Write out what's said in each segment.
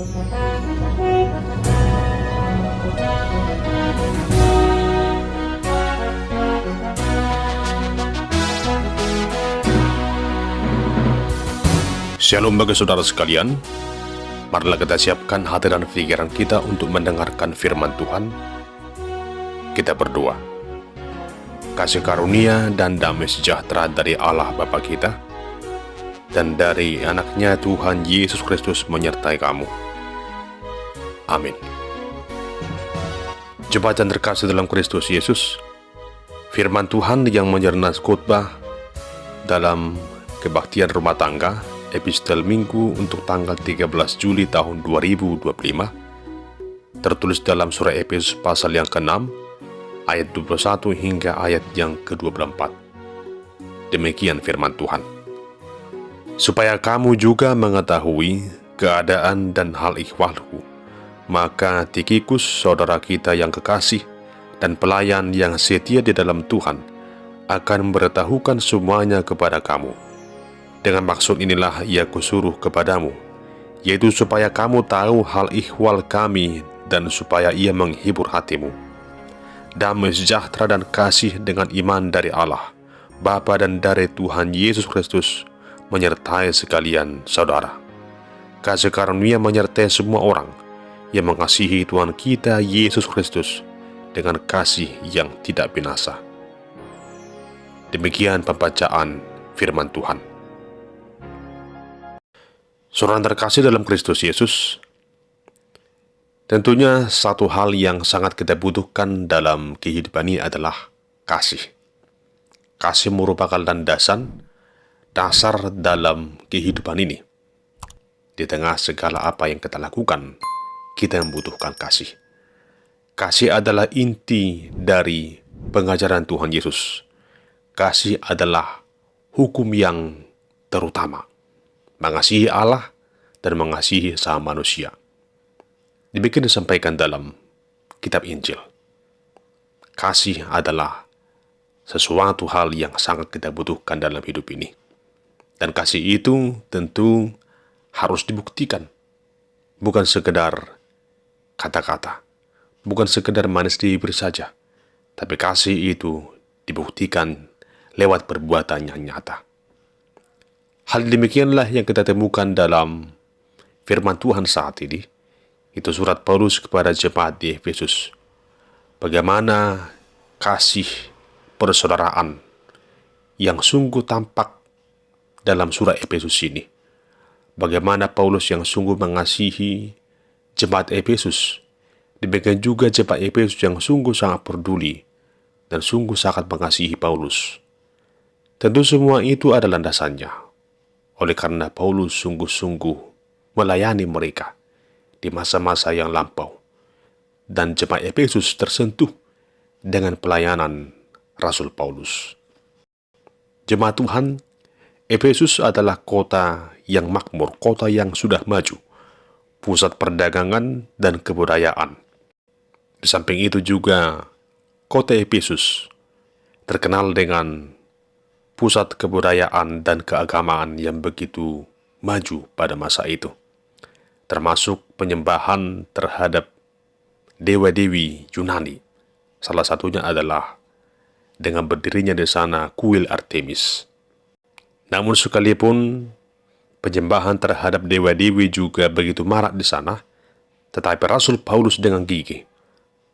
Shalom bagi saudara sekalian, marilah kita siapkan hati dan pikiran kita untuk mendengarkan firman Tuhan. Kita berdoa. Kasih karunia dan damai sejahtera dari Allah Bapa kita dan dari anaknya Tuhan Yesus Kristus menyertai kamu. Amin. Jemaat yang terkasih dalam Kristus Yesus, firman Tuhan yang mencerna khotbah dalam kebaktian rumah tangga epistel Minggu untuk tanggal 13 Juli tahun 2025 tertulis dalam surah Efesus pasal yang ke-6 ayat 21 hingga ayat yang ke-24. Demikian firman Tuhan. Supaya kamu juga mengetahui keadaan dan hal ikhwalku, maka Tikhikus saudara kita yang kekasih dan pelayan yang setia di dalam Tuhan akan memberitahukan semuanya kepada kamu. Dengan maksud inilah ia kusuruh kepadamu, yaitu supaya kamu tahu hal ihwal kami dan supaya ia menghibur hatimu. Damai sejahtera dan kasih dengan iman dari Allah, Bapa dan dari Tuhan Yesus Kristus menyertai sekalian saudara. Kasih karunia menyertai semua orang yang mengasihi Tuhan kita Yesus Kristus dengan kasih yang tidak binasa. Demikian pembacaan firman Tuhan. Saudara terkasih dalam Kristus Yesus, tentunya satu hal yang sangat kita butuhkan dalam kehidupan ini adalah kasih. Kasih merupakan landasan dasar dalam kehidupan ini. Di tengah segala apa yang kita lakukan, kita membutuhkan kasih. Kasih adalah inti dari pengajaran Tuhan Yesus. Kasih adalah hukum yang terutama. Mengasihi Allah dan mengasihi sama manusia. Demikian disampaikan dalam kitab Injil. Kasih adalah sesuatu hal yang sangat kita butuhkan dalam hidup ini. Dan kasih itu tentu harus dibuktikan. Bukan sekedar kata-kata. Bukan sekedar manis di bibir saja. Tapi kasih itu dibuktikan lewat perbuatan yang nyata. Hal demikianlah yang kita temukan dalam firman Tuhan saat ini. Itu surat Paulus kepada jemaat di Efesus. Bagaimana kasih persaudaraan yang sungguh tampak dalam surat Efesus ini. Bagaimana Paulus yang sungguh mengasihi jemaat Efesus. Demikian juga jemaat Efesus yang sungguh sangat peduli dan sungguh sangat mengasihi Paulus. Tentu semua itu adalah landasannya. Oleh karena Paulus sungguh-sungguh melayani mereka di masa-masa yang lampau. Dan jemaat Efesus tersentuh dengan pelayanan Rasul Paulus. Jemaat Tuhan, Efesus adalah kota yang makmur, kota yang sudah maju, pusat perdagangan dan kebudayaan. Di samping itu juga, kota Efesus terkenal dengan pusat kebudayaan dan keagamaan yang begitu maju pada masa itu, termasuk penyembahan terhadap dewa-dewi Yunani. Salah satunya adalah dengan berdirinya di sana kuil Artemis. Namun sekalipun penyembahan terhadap dewa-dewi juga begitu marak di sana, tetapi Rasul Paulus dengan gigih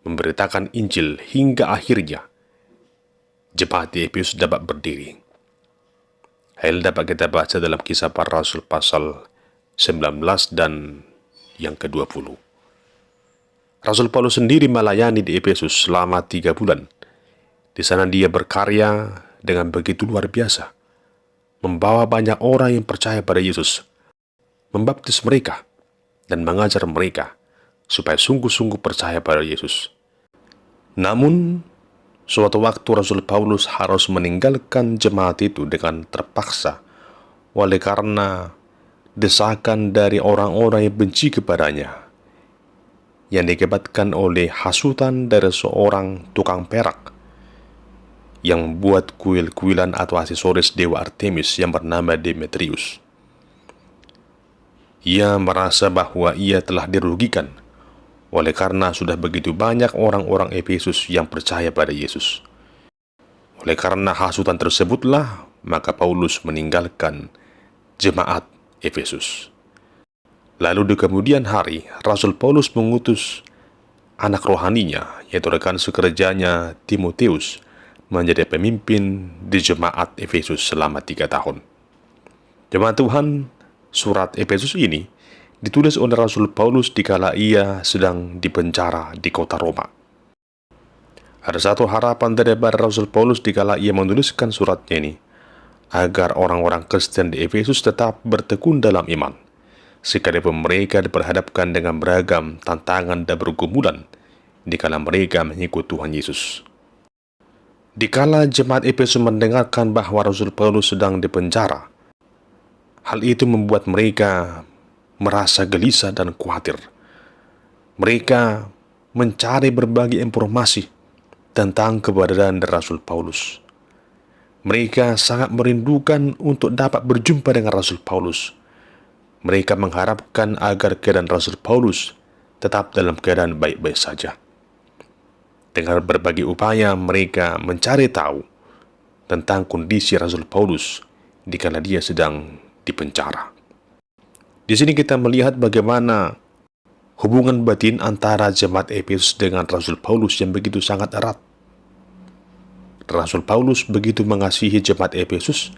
memberitakan Injil hingga akhirnya jemaat di Efesus dapat berdiri. Hal dapat kita baca dalam Kisah Para Rasul pasal 19 dan yang ke-20. Rasul Paulus sendiri melayani di Efesus selama 3 bulan. Di sana dia berkarya dengan begitu luar biasa, membawa banyak orang yang percaya pada Yesus, membaptis mereka, dan mengajar mereka supaya sungguh-sungguh percaya pada Yesus. Namun, suatu waktu Rasul Paulus harus meninggalkan jemaat itu dengan terpaksa oleh karena desakan dari orang-orang yang benci kepadanya yang diakibatkan oleh hasutan dari seorang tukang perak yang membuat kuil-kuilan atau aksesoris dewa Artemis yang bernama Demetrius. Ia merasa bahwa ia telah dirugikan oleh karena sudah begitu banyak orang-orang Efesus yang percaya pada Yesus. Oleh karena hasutan tersebutlah, maka Paulus meninggalkan jemaat Efesus. Lalu di kemudian hari, Rasul Paulus mengutus anak rohaninya, yaitu rekan sekerjanya Timotius, menjadi pemimpin di jemaat Efesus selama 3 tahun. Jemaat Tuhan, surat Efesus ini ditulis oleh Rasul Paulus dikala ia sedang dipenjara di kota Roma. Ada satu harapan daripada Rasul Paulus dikala ia menuliskan suratnya ini, agar orang-orang Kristen di Efesus tetap bertekun dalam iman, sekalipun mereka diperhadapkan dengan beragam tantangan dan pergumulan dikala mereka mengikut Tuhan Yesus. Dikala jemaat Efesus mendengarkan bahwa Rasul Paulus sedang dipenjara, hal itu membuat mereka merasa gelisah dan khawatir. Mereka mencari berbagai informasi tentang keberadaan Rasul Paulus. Mereka sangat merindukan untuk dapat berjumpa dengan Rasul Paulus. Mereka mengharapkan agar keadaan Rasul Paulus tetap dalam keadaan baik-baik saja. Dengan berbagai upaya mereka mencari tahu tentang kondisi Rasul Paulus dikala dia sedang dipenjara. Di sini kita melihat bagaimana hubungan batin antara jemaat Efesus dengan Rasul Paulus yang begitu sangat erat. Rasul Paulus begitu mengasihi jemaat Efesus,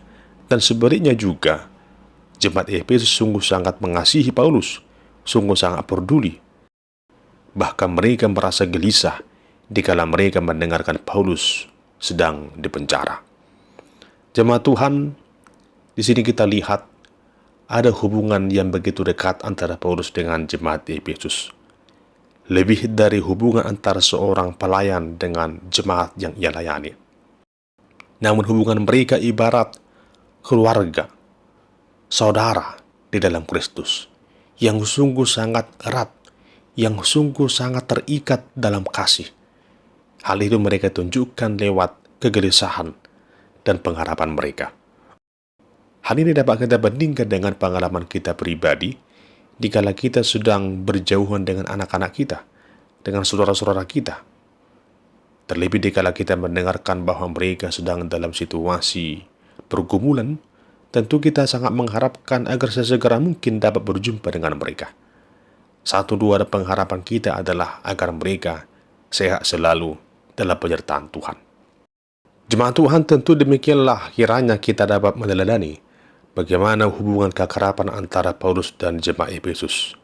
dan sebaliknya juga jemaat Efesus sungguh sangat mengasihi Paulus, sungguh sangat peduli. Bahkan mereka merasa gelisah dikala mereka mendengarkan Paulus sedang dipenjara. Jemaat Tuhan, di sini kita lihat ada hubungan yang begitu dekat antara Paulus dengan jemaat Efesus. Lebih dari hubungan antara seorang pelayan dengan jemaat yang ia layani. Namun hubungan mereka ibarat keluarga, saudara di dalam Kristus, yang sungguh sangat erat, yang sungguh sangat terikat dalam kasih. Hal itu mereka tunjukkan lewat kegelisahan dan pengharapan mereka. Hal ini dapat kita bandingkan dengan pengalaman kita pribadi dikala kita sedang berjauhan dengan anak-anak kita, dengan saudara-saudara kita. Terlebih dikala kita mendengarkan bahwa mereka sedang dalam situasi pergumulan, tentu kita sangat mengharapkan agar sesegera mungkin dapat berjumpa dengan mereka. Satu dua pengharapan kita adalah agar mereka sehat selalu dalam penyertaan Tuhan. Jemaat Tuhan, tentu demikianlah kiranya kita dapat meneladani bagaimana hubungan kekeraban antara Paulus dan jemaat Efesus,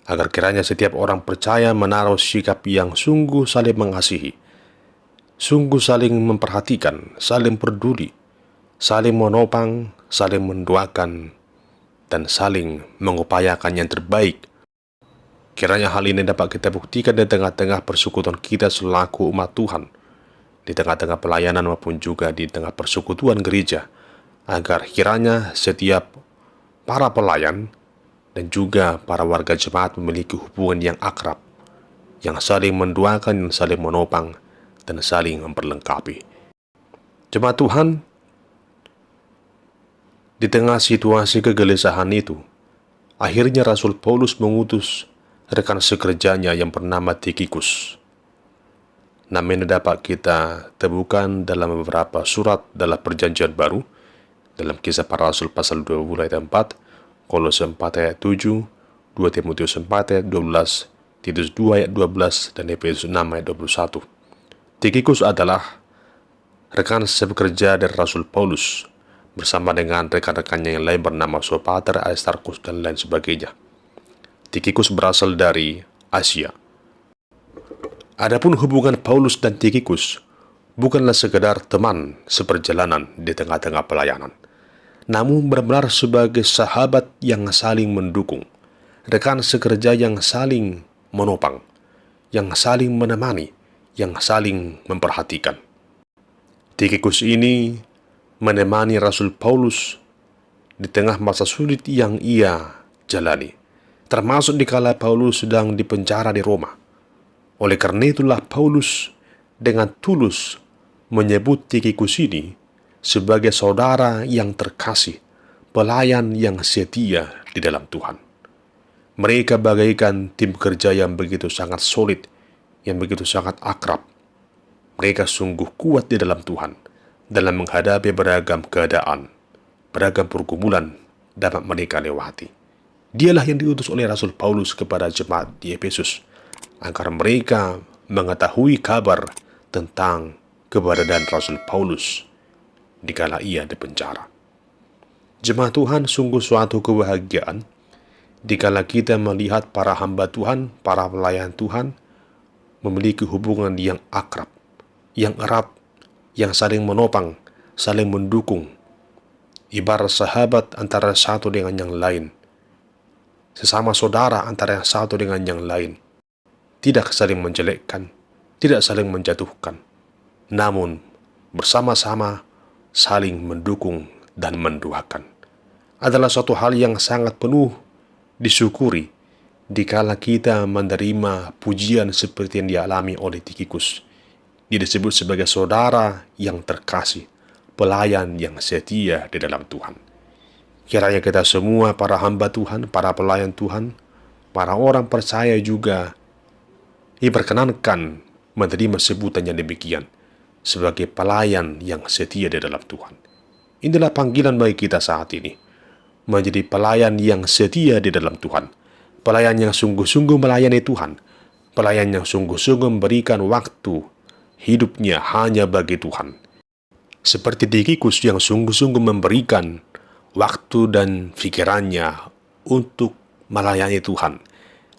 agar kiranya setiap orang percaya menaruh sikap yang sungguh saling mengasihi, sungguh saling memperhatikan, saling peduli, saling menopang, saling mendoakan, dan saling mengupayakan yang terbaik. Kiranya hal ini dapat kita buktikan di tengah-tengah persekutuan kita selaku umat Tuhan, di tengah-tengah pelayanan maupun juga di tengah persekutuan gereja, agar kiranya setiap para pelayan dan juga para warga jemaat memiliki hubungan yang akrab, yang saling mendoakan, yang saling menopang, dan saling memperlengkapi. Jemaat Tuhan, di tengah situasi kegelisahan itu, akhirnya Rasul Paulus mengutus rekan sekerjanya yang bernama Tikhikus. Nama ini dapat kita temukan dalam beberapa surat dalam Perjanjian Baru, dalam Kisah Para Rasul pasal 20 ayat 4, Kolose 4 ayat 7, 2 Timotius 4 ayat 12, Titus 2 ayat 12, dan Efesus 6 ayat 21. Tikhikus adalah rekan sekerja dari Rasul Paulus, bersama dengan rekan-rekannya yang lain bernama Sopater, Aristarkus, dan lain sebagainya. Tikhikus berasal dari Asia. Adapun hubungan Paulus dan Tikhikus bukanlah sekedar teman seperjalanan di tengah-tengah pelayanan, namun benar-benar sebagai sahabat yang saling mendukung, rekan sekerja yang saling menopang, yang saling menemani, yang saling memperhatikan. Tikhikus ini menemani Rasul Paulus di tengah masa sulit yang ia jalani, termasuk dikala Paulus sedang dipenjara di Roma. Oleh karena itulah Paulus dengan tulus menyebut Tikhikus ini sebagai saudara yang terkasih, pelayan yang setia di dalam Tuhan. Mereka bagaikan tim kerja yang begitu sangat solid, yang begitu sangat akrab. Mereka sungguh kuat di dalam Tuhan, dalam menghadapi beragam keadaan, beragam pergumulan dapat mereka lewati. Dialah yang diutus oleh Rasul Paulus kepada jemaat di Efesus, agar mereka mengetahui kabar tentang keberadaan Rasul Paulus dikala ia di penjara. Jemaat Tuhan, sungguh suatu kebahagiaan dikala kita melihat para hamba Tuhan, para pelayan Tuhan memiliki hubungan yang akrab, yang erat, yang saling menopang, saling mendukung, ibarat sahabat antara satu dengan yang lain, sesama saudara antara yang satu dengan yang lain, tidak saling menjelekkan, tidak saling menjatuhkan, namun bersama-sama saling mendukung dan mendoakan. Adalah suatu hal yang sangat penuh disyukuri dikala kita menerima pujian seperti yang dialami oleh Tikhikus. Dia disebut sebagai saudara yang terkasih, pelayan yang setia di dalam Tuhan. Kiranya kita semua, para hamba Tuhan, para pelayan Tuhan, para orang percaya juga diperkenankan menerima sebutan yang demikian sebagai pelayan yang setia di dalam Tuhan. Inilah panggilan bagi kita saat ini, menjadi pelayan yang setia di dalam Tuhan, pelayan yang sungguh-sungguh melayani Tuhan, pelayan yang sungguh-sungguh memberikan waktu hidupnya hanya bagi Tuhan. Seperti Tikhikus yang sungguh-sungguh memberikan waktu dan pikirannya untuk melayani Tuhan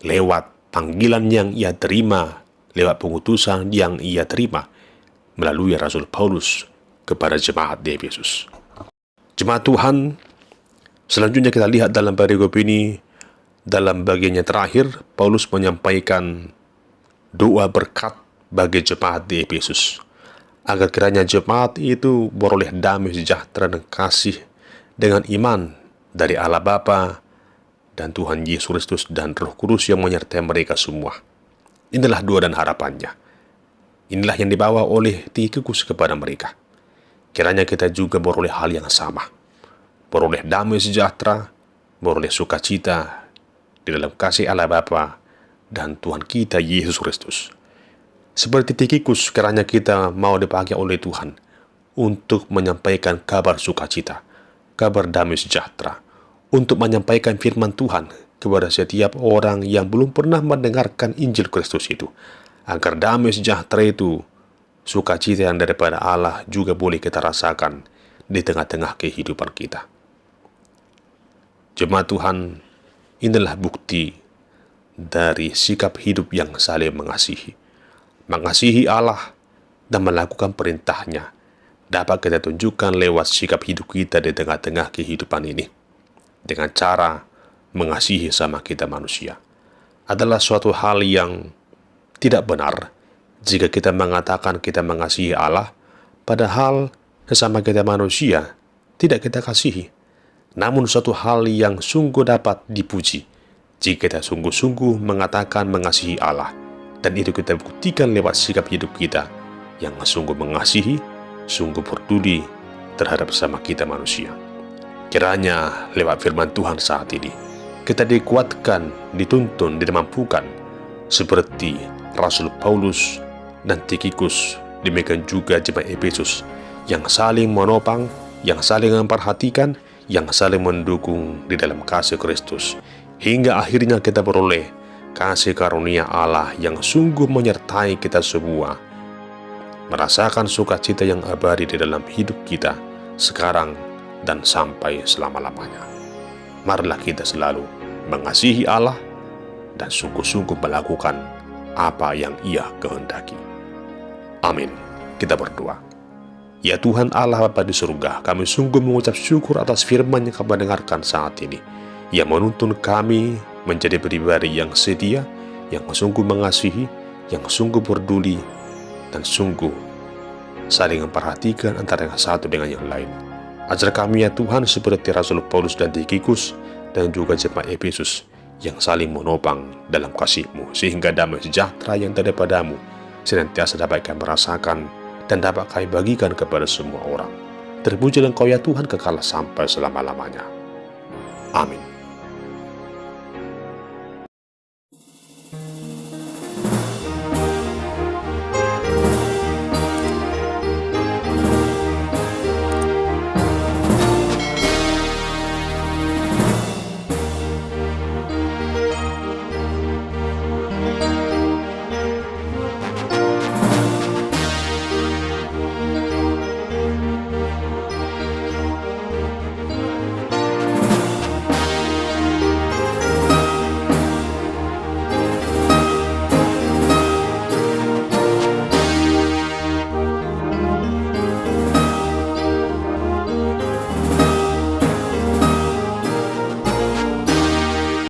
lewat panggilan yang ia terima, lewat pengutusan yang ia terima melalui Rasul Paulus kepada jemaat di Efesus. Jemaat Tuhan, selanjutnya kita lihat dalam perikop ini, dalam bagiannya terakhir, Paulus menyampaikan doa berkat bagi jemaat di Efesus, agar kiranya jemaat itu beroleh damai sejahtera dan kasih dengan iman dari Allah Bapa dan Tuhan Yesus Kristus dan Roh Kudus yang menyertai mereka semua. Inilah doa dan harapannya. Inilah yang dibawa oleh Tikhikus kepada mereka. Kiranya kita juga beroleh hal yang sama, beroleh damai sejahtera, beroleh sukacita di dalam kasih Allah Bapa dan Tuhan kita Yesus Kristus. Seperti Tikhikus, kiranya kita mau dipakai oleh Tuhan untuk menyampaikan kabar sukacita, kabar damai sejahtera, untuk menyampaikan firman Tuhan kepada setiap orang yang belum pernah mendengarkan Injil Kristus itu, agar damai sejahtera itu, sukacita yang daripada Allah juga boleh kita rasakan di tengah-tengah kehidupan kita. Jemaat Tuhan, inilah bukti dari sikap hidup yang saling mengasihi. Mengasihi Allah dan melakukan perintahnya dapat kita tunjukkan lewat sikap hidup kita di tengah-tengah kehidupan ini. Dengan cara mengasihi sama kita manusia. Adalah suatu hal yang tidak benar jika kita mengatakan kita mengasihi Allah, padahal sesama kita manusia tidak kita kasihi. Namun suatu hal yang sungguh dapat dipuji jika kita sungguh-sungguh mengatakan mengasihi Allah, dan itu kita buktikan lewat sikap hidup kita yang sungguh mengasihi, sungguh peduli terhadap sesama kita manusia. Kiranya lewat firman Tuhan saat ini kita dikuatkan, dituntun, dimampukan seperti Rasul Paulus dan Tikhikus, demikian juga jemaat Efesus yang saling menopang, yang saling memperhatikan, yang saling mendukung di dalam kasih Kristus, hingga akhirnya kita beroleh kasih karunia Allah yang sungguh menyertai kita semua, merasakan sukacita yang abadi di dalam hidup kita sekarang dan sampai selama-lamanya. Marilah kita selalu mengasihi Allah dan sungguh-sungguh melakukan apa yang Ia kehendaki. Amin. Kita berdoa. Ya Tuhan Allah Bapa di surga, kami sungguh mengucap syukur atas firman yang kami dengarkan saat ini, yang menuntun kami menjadi pribadi yang setia, yang sungguh mengasihi, yang sungguh peduli, dan sungguh saling memperhatikan antara yang satu dengan yang lain. Ajar kami ya Tuhan seperti Rasul Paulus dan Tikhikus, dan juga jemaat Efesus yang saling menopang dalam kasih-Mu, sehingga damai sejahtera yang daripadamu senantiasa dapat kami merasakan dan dapat kami bagikan kepada semua orang. Terpujilah Engkau ya Tuhan kekal sampai selama-lamanya. Amin.